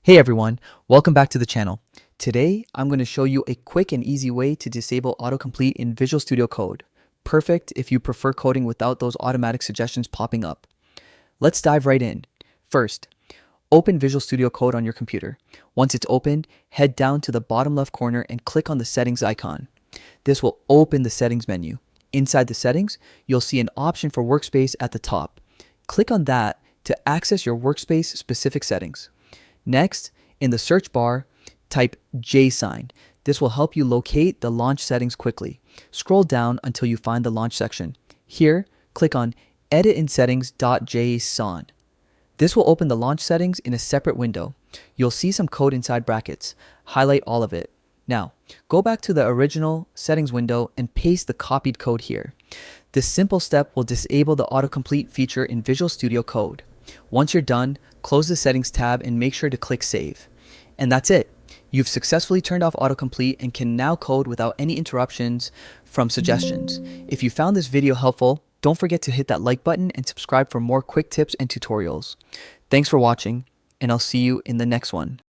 Hey everyone, welcome back to the channel. Today, I'm going to show you a quick and easy way to disable autocomplete in Visual Studio Code. Perfect if you prefer coding without those automatic suggestions popping up. Let's dive right in. First, open Visual Studio Code on your computer. Once it's open, head down to the bottom left corner and click on the settings icon. This will open the settings menu. Inside the settings, you'll see an option for workspace at the top. Click on that to access your workspace specific settings. Next, in the search bar, type JSign. This will help you locate the launch settings quickly. Scroll down until you find the launch section. Here, click on Edit in Settings.json. This will open the launch settings in a separate window. You'll see some code inside brackets. Highlight all of it. Now, go back to the original settings window and paste the copied code here. This simple step will disable the autocomplete feature in Visual Studio Code. Once you're done, close the settings tab and make sure to click save. And that's it. You've successfully turned off autocomplete and can now code without any interruptions from suggestions. If you found this video helpful, don't forget to hit that like button and subscribe for more quick tips and tutorials. Thanks for watching, and I'll see you in the next one.